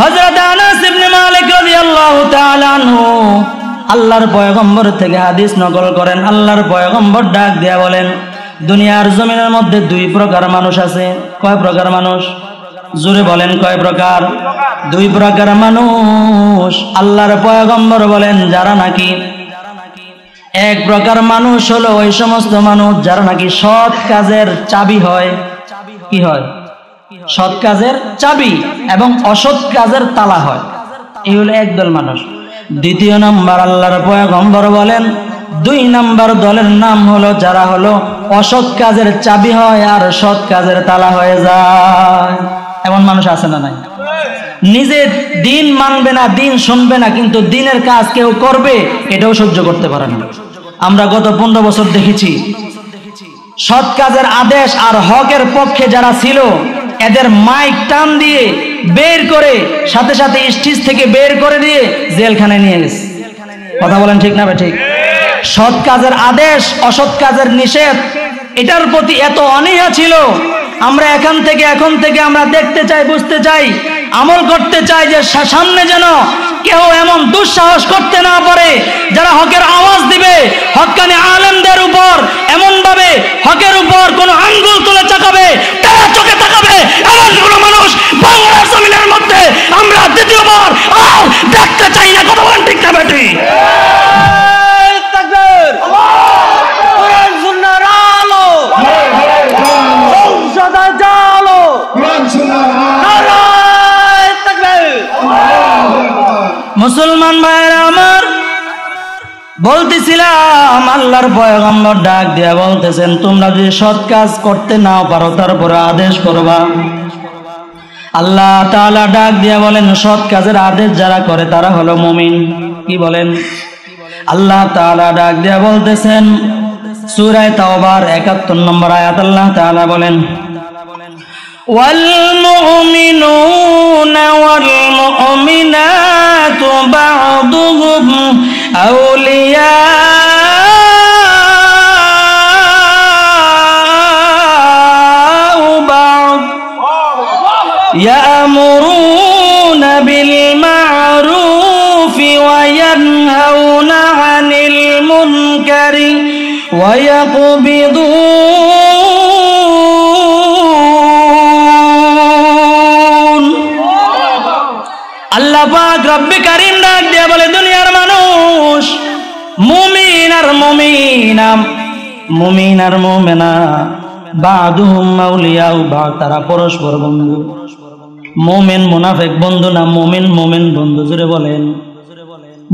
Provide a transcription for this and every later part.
হযরত আনাস ইবনে মালিক রাদিয়াল্লাহু তাআলা আনহু আল্লাহর পয়গম্বর থেকে হাদিস নকল করেন। আল্লাহর পয়গম্বর ডাক দিয়া বলেন, দুনিয়ার জমিনের মধ্যে দুই প্রকার মানুষ আছে। কয় প্রকার মানুষ? জোরে বলেন, কয় প্রকার? দুই প্রকার মানুষ। আল্লাহর পয়গম্বর বলেন, যারা নাকি এক প্রকার মানুষ হলো ওই সমস্ত মানুষ যারা নাকি সৎ কাজের চাবি হয়। কি হয়? সৎ কাজের চাবি এবং অসৎ কাজের তালা হয়। এই হলো একদল মানুষ। দ্বিতীয় নাম্বার আল্লাহর পয়গম্বর বলেন, দুই নাম্বার দলের নাম হলো যারা হলো অসৎ কাজের চাবি হয় আর সৎ কাজের তালা হয়ে যায়। এমন মানুষ আছে না নাই? নিজে দিন মানবে না, দিন শুনবে না, কিন্তু দিনের কাজ কেউ করবে এটাও সহ্য করতে পারে না। আমরা গত 15 বছর দেখেছি সৎ কাজের আদেশ আর হকের পক্ষে যারা ছিল এদের মাইক টান দিয়ে বের করে সাথে সাথে স্টেজ থেকে বের করে দিয়ে জেলখানায় নিয়ে গেছে। কথা বলেন ঠিক না ঠিক? সৎ কাজের আদেশ অসৎ কাজের নিষেধ এটার প্রতি এত অনীহা ছিল। আমরা এখন থেকে আমরা দেখতে চাই, বুঝতে চাই, আমল করতে চাই যে সামনে যেন কেউ এমন দুঃসাহস করতে না পারে যারা হকের আওয়াজ দিবে হক্কানি আলেমদের উপর, এমন ভাবে হকের উপর কোন আঙ্গুল তুলে চাকাবে, তারা চোখে তাকাবে, এমন কোন মানুষ বাংলার জমিনের মধ্যে আমরা দ্বিতীয়বার আর দেখতে চাই না। কথা বলেন ঠিক না বেটি? মুসলমান ভাইরা আমার, বলতেছিলাম আল্লাহর পয়গম্বর ডাক দিয়া বলতেছেন, তোমরা যদি সৎ কাজ করতে নাও পারো তারপরে আদেশ করবা। আল্লাহ তাআলা ডাক দিয়া বলেন, সৎ কাজের আদেশ যারা করে তারা হলো মুমিন। কি বলেন? আল্লাহ তাআলা ডাক দিয়া বলতেছেন সূরা তাওবার 71 নম্বর আয়াত, আল্লাহ তাআলা বলেন, والمؤمنون والمؤمنات بعضهم أولياء بعض يأمرون بالمعروف وينهون عن المنكر ويقبضون। আল্লাহ পাক রব্বে কারীম ডাক দিয়ে বলে, দুনিয়ার মানুষ মুমিন আর মুমিনা বাদুহুম আউলিয়াউ বাদ, তারা পরস্পর বন্ধু। মুমিন মুনাফিক বন্ধু না, মুমিন বন্ধু। জোরে বলেন,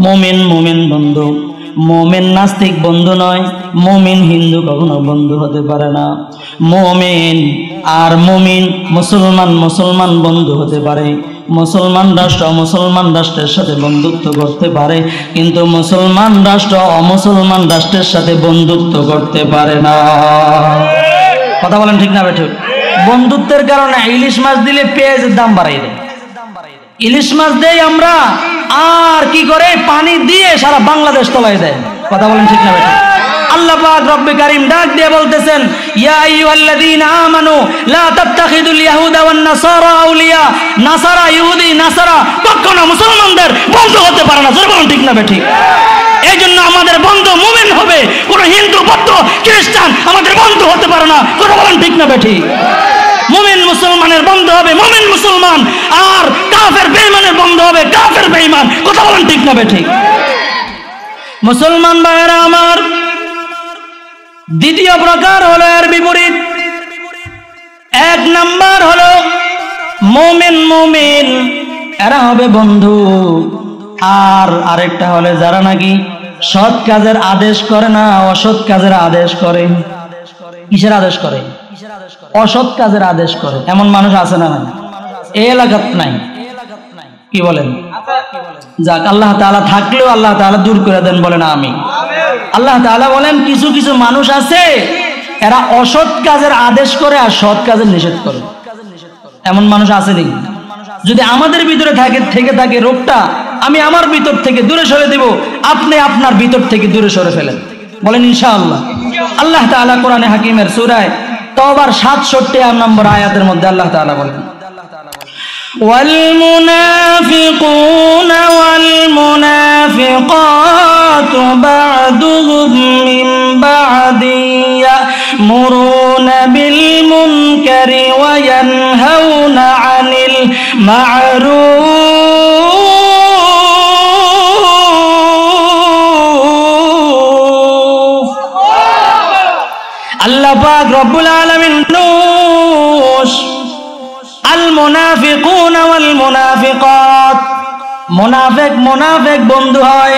মুমিন বন্ধু। মুমিন নাস্তিক বন্ধু নয়, মুমিন হিন্দু কখনো বন্ধু হতে পারে না। মুমিন আর মুমিন মুসলমান বন্ধু হতে পারে। মুসলমান রাষ্ট্রের সাথে বন্ধুত্ব করতে পারে, কিন্তু মুসলমান রাষ্ট্র অমুসলমান রাষ্ট্রের সাথে বন্ধুত্ব করতে পারে না। কথা বলেন ঠিক না বেঠিক? বন্ধুত্বের কারণে ইলিশ মাছ দিলে পেঁয়াজের দাম বাড়াই দেয়। ইলিশ মাছ দেই আমরা, আর কি করে পানি দিয়ে সারা বাংলাদেশ তলায় দেয়। কথা বলেন ঠিক না বেঠিক? আল্লাহ পাক রব্বে কারীম ডাক দিয়ে বলতেছেন, ইয়া আইয়ুহাল্লাযীনা আমানু লা তাত্তাখিযুল ইয়াহুদা ওয়ান নাসারা আউলিয়া। নাসারা, ইহুদি, নাসারা কখনো মুসলমানদের বন্ধু হতে পারে না। জোরে বলেন ঠিক না বেঠিক? এই জন্য আমাদের বন্ধু মুমিন হবে, কোন হিন্দু, বৌদ্ধ, খ্রিস্টান আমাদের বন্ধু হতে পারে না। জোরে বলেন ঠিক না বেঠিক? মুমিন মুসলমানের বন্ধু হবে মুমিন মুসলমান, আর কাফের বেঈমানের বন্ধু হবে কাফের বেঈমান। কথা বলেন ঠিক না বেঠিক? মুসলমান ভাইরা আমার, দ্বিতীয় প্রকার হলো এর বিপরীত। এক নাম্বার হলো মুমিন, এরা হবে বন্ধু। আর আরেকটা হলে যারা নাকি সৎ কাজের আদেশ করে না, অসৎ কাজের আদেশ করে। কিসের আদেশ করে? অসৎ কাজের আদেশ করে। এমন মানুষ আছে না? এই এলাকাত নাই। কি বলেন? যাক, আল্লাহ তাআলা থাকলেও আল্লাহ তাআলা দূর করে দেন, বলেন আমিন। আল্লাহ তাআলা বলেন, কিছু কিছু মানুষ আছে এরা অসৎ কাজের আদেশ করে আর সৎ কাজের নিষেধ করে। এমন মানুষ আছে নাকি? যদি আমাদের ভিতরে থেকে থাকে রোগটা, আমি আমার ভিতর থেকে দূরে সরে দেব, আপনি আপনার ভিতর থেকে দূরে সরে ফেলেন। বলেন ইনশাআল্লাহ। আল্লাহ তাআলা কোরআনে হাকিমের সূরা তাওবার 67 নম্বর আয়াতের মধ্যে আল্লাহ তাআলা বলেন, ওয়াল মুনাফিকুনা المنافقون والمنافقات بعضهم من بعض يأمرون بالمنكر وينهون عن المعروف আল্লাহ পাক রব্বুল আলামিন المنافقون والمنافقات মুনাফিক বন্ধু হয়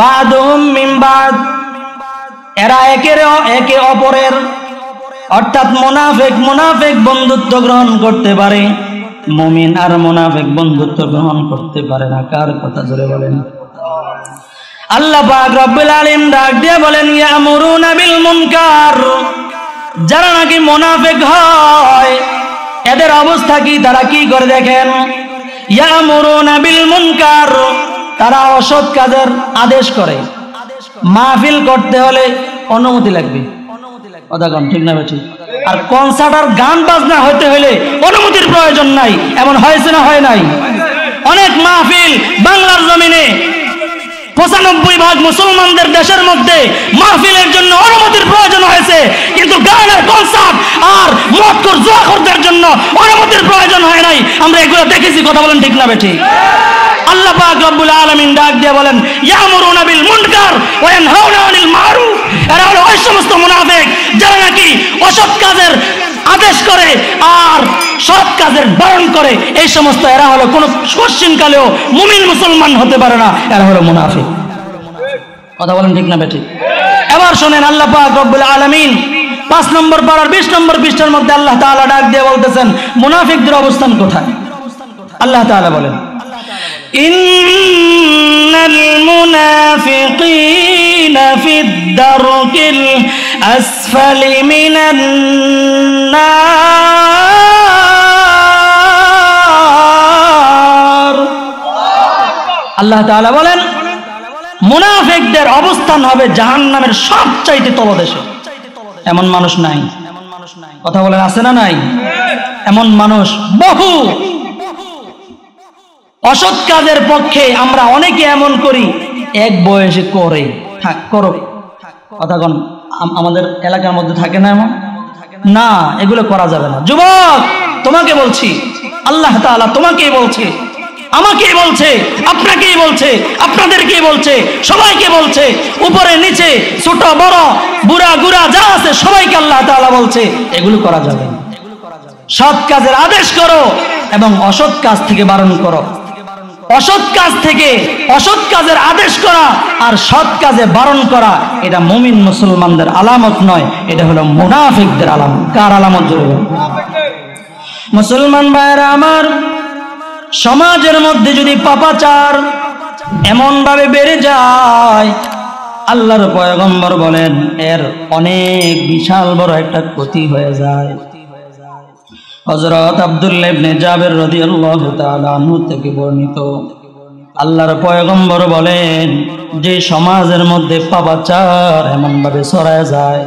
বাদুম মিন বাদ এরা একে অপরের অর্থাৎ মুনাফিক বন্ধুত্ব গ্রহণ করতে পারে মুমিন আর মুনাফিক বন্ধুত্ব গ্রহণ করতে পারে না কার কথা জোরে বলেন আল্লাহ পাক রব্বুল আলামিন ডাক দিয়ে বলেন ইয়ামুরুনা বিল মুনকার যারা নাকি মুনাফিক হয় এদের অবস্থা কি তারা কি করে দেখেন ইয়ামুরুনা বিল মুনকার তারা অসৎ কাজের আদেশ করে মাহফিল করতে হলে অনুমতি লাগবে কথা কোন ঠিক না বেঠিক আর কনসার্ট আর গান বাজনা হতে হলে অনুমতির প্রয়োজন নাই এমন হয়েছে না হয় নাই অনেক মাহফিল বাংলার জমিনে ৯৫% মুসলমানদের দেশের মধ্যে মাহফিলের জন্য অনুমতির প্রয়োজন হয়েছে কিন্তু গানের কনসার্ট আর মদখোর জুয়াখোরদের জন্য অনুমতির প্রয়োজন হয় নাই আমরা এগুলো দেখেছি কথা বলেন ঠিক না বেঠিক আল্লাহ পাক রব্বুল আলামিন ডাক দিয়ে বলেন ইয়ামুরুনা বিল মুনকার ওয়া ইয়ানহাউনা আনিল মারুফ এরা হলো ওই সমস্ত মুনাফিক যারা নাকি অসৎ কাজের আদেশ করে আর সৎ কাজের বারণ করে এই সমস্ত এরা হলো কোন কোশ্চিনকালেও মুমিন মুসলমান হতে পারে না এরা হলো মুনাফিক কথা বলেন ঠিক না বেঠিক এবার শুনেন আল্লাহ পাক রব্বুল আলামিন 5 নম্বর পারার 20 নম্বর পৃষ্ঠার মধ্যে আল্লাহ তাআলা ডাক দিয়ে বলতেছেন মুনাফিকদের অবস্থান কোথায় আল্লাহ তাআলা বলেন ইন্নাল মুনাফিকিনা ফিদ দারকিল আসফালি মিনান নার আল্লাহ তাআলা বলেন মুনাফিকদের অবস্থান হবে জাহান্নামের সবচাইতে তলদেশে এমন মানুষ নাই কথা বলেন আছে না নাই এমন মানুষ বহু অসৎ কাজের পক্ষে আমরা অনেকে এমন করি এক বয়সে করে থাক করো কথা কোন আমাদের এলাকার মধ্যে থাকে না এমন না এগুলো করা যাবে না যুবক তোমাকে বলছি আল্লাহ তাআলা তোমাকেই বলছে আমাকেই বলছে আপনাকেই বলছে আপনাদেরকেই বলছে সবাইকে বলছে উপরে নিচে ছোট বড় বুড়া গুড়া যা আছে সবাইকে আল্লাহ তাআলা বলছে এগুলো করা যাবে না সৎ কাজের আদেশ করো এবং অসৎ কাজ থেকে বারণ করো অসৎ কাজ থেকে অসৎ কাজের আদেশ করা আর সৎ কাজে বারণ করা এটা মুমিন মুসলমানদের আলামত নয় এটা হলো মুনাফিকদের আলামত কার আলামত জোরে বলুন মুসলমান ভাইরা আমার সমাজের মধ্যে যদি পাপাচার এমন ভাবে বেড়ে যায় আল্লাহর পয়গম্বর বলেন এর অনেক বিশাল বড় একটা ক্ষতি হয়ে যায় হযরত আব্দুল্লাহ ইবনে জাবের রাদিয়াল্লাহু তাআলা আনহু থেকে বর্ণিত আল্লাহর পয়গম্বর বলেন যে সমাজের মধ্যে পাপাচার এমন ভাবে ছড়ায় যায়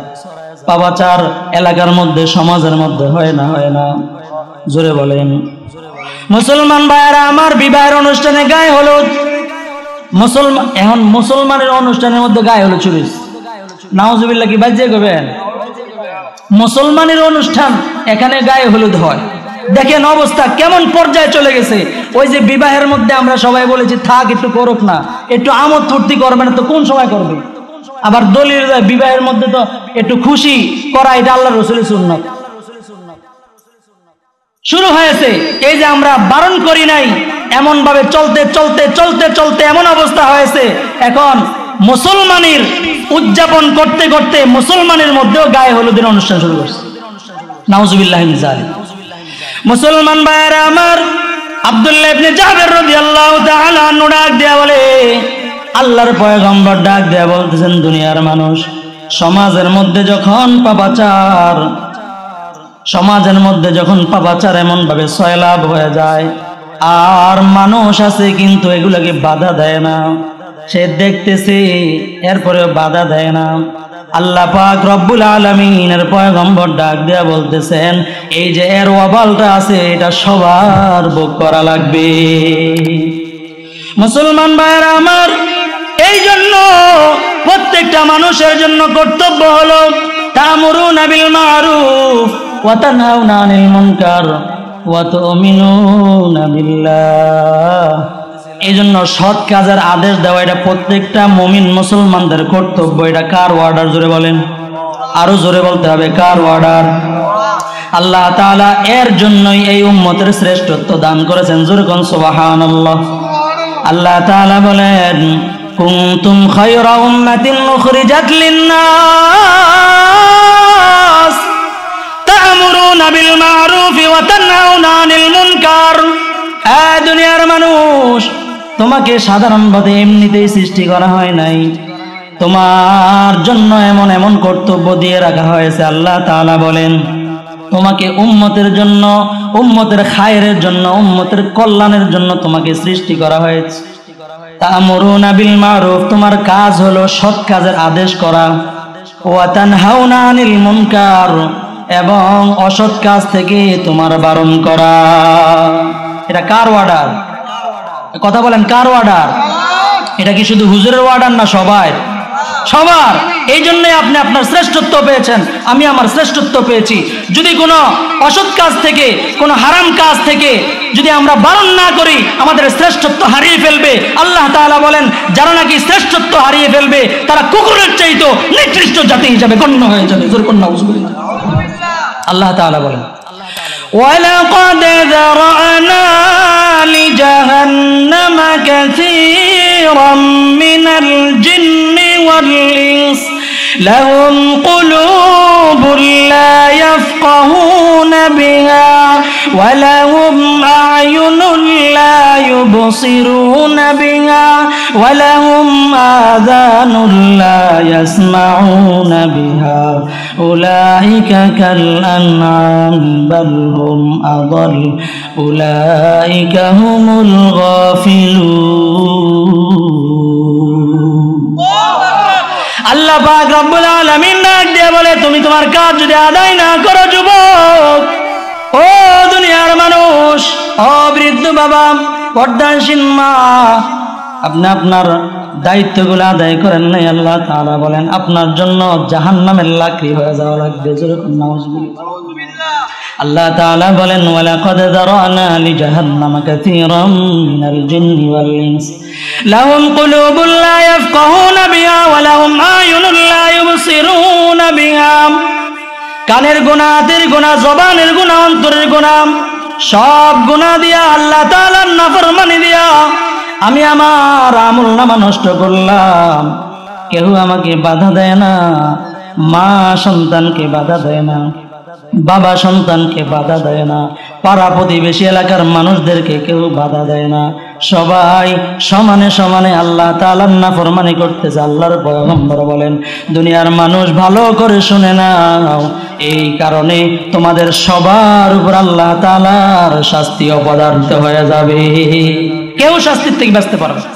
পাপাচার এলাকার মধ্যে সমাজের মধ্যে হয় না জোরে বলেন মুসলমান ভাইরা আমার বিবাহের অনুষ্ঠানে গায়ে হলুদ মুসলমানের অনুষ্ঠানের মধ্যে গায়ে হলুদ চুরি নাউজুবিল্লাহ কি বাজে করবেন মুসলমানের অনুষ্ঠান এখানে গায়ে হলুদ হয় দেখেন অবস্থা কেমন পর্যায়ে চলে গেছে ওই যে বিবাহের মধ্যে আমরা সবাই বলেছি থাক একটু করুক না একটু আমোদ ফুর্তি করবে না তো কোন সময় করবে আবার দলীয় বিবাহের মধ্যে তো একটু খুশি করা এটা আল্লাহর রাসূলের সুন্নাত শুরু হয়েছে এই যে আমরা বারণ করি নাই এমন ভাবে চলতে এমন অবস্থা হয়েছে এখন মুসলমানের উদযাপন করতে করতে মুসলমানের মধ্যেও গায়ে হলুদের অনুষ্ঠান শুরু করছে নাউজুবিল্লাহি মিন যালিক মুসলমান ভাইরা আমার আব্দুল্লাহ ইবনে জাবের রাদিয়াল্লাহু তাআলা আনহু ডাক দেয়া বলে আল্লাহর পয়গম্বর ডাক দেয়া বলতেছেন দুনিয়ার মানুষ সমাজের মধ্যে যখন পাপাচার এমন ভাবে সয়লাভ হয়ে যায় আর মানুষ আছে কিন্তু এগুলোকে বাধা দেয় না সে দেখতেছে এরপরে বাধা দেয় না আল্লাহ পাক রব্বুল আলামিনের পয়গম্বর ডাক দিয়া বলতেছেন, এই যে এর ওয়াবালটা আছে এটা সবার ভোগ করা লাগবে। মুসলমান ভাইরা আমার, এই জন্য প্রত্যেকটা মানুষের জন্য কর্তব্য হলো তা'মুরুনা বিল মা'রুফ ওয়া তানহাউনা আনিল মুনকার ওয়া তু'মিনুনা বিল্লাহ। এই জন্য সৎ কাজের আদেশ দেওয়া এটা প্রত্যেকটা মুমিন মুসলমানদের কর্তব্য। এটা কার অর্ডার জোরে বলেন, আরো জোরে বলতে হবে, কার অর্ডার? আল্লাহ তাআলা এর জন্যই এই উম্মতের শ্রেষ্ঠত্ব দান করেছেন। জোরে কোন সুবহানাল্লাহ। আল্লাহ তাআলা বলেন, কুনতুম খায়রা উম্মাতিন উখরিজাত লিন-নাস তা'মুরুনা বিল মা'রুফি ওয়া তানহাউনা আনিল মুনকার। দুনিয়ার মানুষ, তোমাকে সাধারণভাবে এমনিতেই সৃষ্টি করা হয় নাই, তোমার জন্য এমন এমন কর্তব্য দিয়ে রাখা হয়েছে। আল্লাহ তাআলা বলেন, তোমাকে উম্মতের জন্য, উম্মতের খায়রের জন্য, উম্মতের কল্যাণের জন্য তোমাকে সৃষ্টি করা হয়েছে। তা'মুরুনা বিল মা'রুফ, তোমার কাজ হলো সৎ কাজের আদেশ করা, ওয়া তানহাউনা আনিল মুনকার, এবং অসৎ কাজ থেকে তোমার বারণ করা। এটা কার অর্ডার? কথা বলেন, কার অর্ডার? এটা কি শুধু হুজুরের অর্ডার না? সবার। এই জন্যই আপনি আপনার শ্রেষ্ঠত্ব পেয়েছেন, আমি আমার শ্রেষ্ঠত্ব পেয়েছি। যদি কোনো অসৎ কাজ থেকে, কোনো হারাম কাজ থেকে যদি আমরা বারণ না করি, আমাদের শ্রেষ্ঠত্ব হারিয়ে ফেলবে। আল্লাহ তাআলা বলেন, যারা নাকি শ্রেষ্ঠত্ব হারিয়ে ফেলবে তারা কুকুরের চাইতো নিকৃষ্ট জাতি হিসাবে গণ্য হয়ে যাবে। আল্লাহ তাআলা বলেন, وَلَقَدْ ذَرَأْنَا لِجَهَنَّمَ كَثِيرًا مِنَ الْجِنِّ وَالْإِنسِ لَهُمْ قُلُوبٌ لَّا يَفْقَهُونَ بِهَا وَلَهُمْ أَعْيُنٌ لَّا يُبْصِرُونَ بِهَا وَلَهُمْ آذَانٌ لَّا يَسْمَعُونَ بِهَا أُولَٰئِكَ كَالْأَنْعَامِ بَلْ هُمْ أَضَلُّ أُولَٰئِكَ هُمُ الْغَافِلُونَ। আল্লাহ পাক রব্বুল আলামিন ডাক দিয়ে বলে, তুমি তোমার কাজ যদি আদায় না করো যুবক, ও দুনিয়ার মানুষ, ও বৃদ্ধ বাবা, পর্দাশীল মা, আপনি আপনার দায়িত্বগুলো আদায় করেন নাই, আল্লাহ তাআলা বলেন আপনার জন্য জাহান্নামের লাকড়ি হয়ে যাওয়া লাগবে। যেরকম নাউজুবিল্লাহ। আল্লাহ তাআলা বলেন, ওয়ালাকাদ যারানা লিজাহান্নামা কাসীরাম মিনাল জিন্নি ওয়াল ইনস লাহুম কুলুবুন লা ইয়াফকাহুনা বিহা ওয়া লাহুম আয়ুনুন লা ইউবসিরুনা বিহা। কানের গুনাহ, হাতের গুনাহ, জবানের গুনাহ, অন্তরের গুনাহ, সব গুনাহ দিয়া, আল্লাহ তাআলার নাফরমানি দিয়া আমি আমার আমলনামা নষ্ট করলাম। কেউ আমাকে বাধা দেয় না, মা সন্তানকে বাধা দেয় না, বাবা সন্তানকে বাধা দেয় না, পাড়া প্রতিবেশী এলাকার মানুষদেরকে কেউ বাধা দেয় না। সবাই সমানে সমানে আল্লাহ তাআলার নাফরমানি করতেছে। আল্লাহর পয়গম্বর বলেন, দুনিয়ার মানুষ ভালো করে শুনে নাও, এই কারণে তোমাদের সবার উপর আল্লাহ তাআলার শাস্তি অপদার্থ হয়ে যাবে। কেউ শাস্তির থেকে বাঁচতে পারবে না।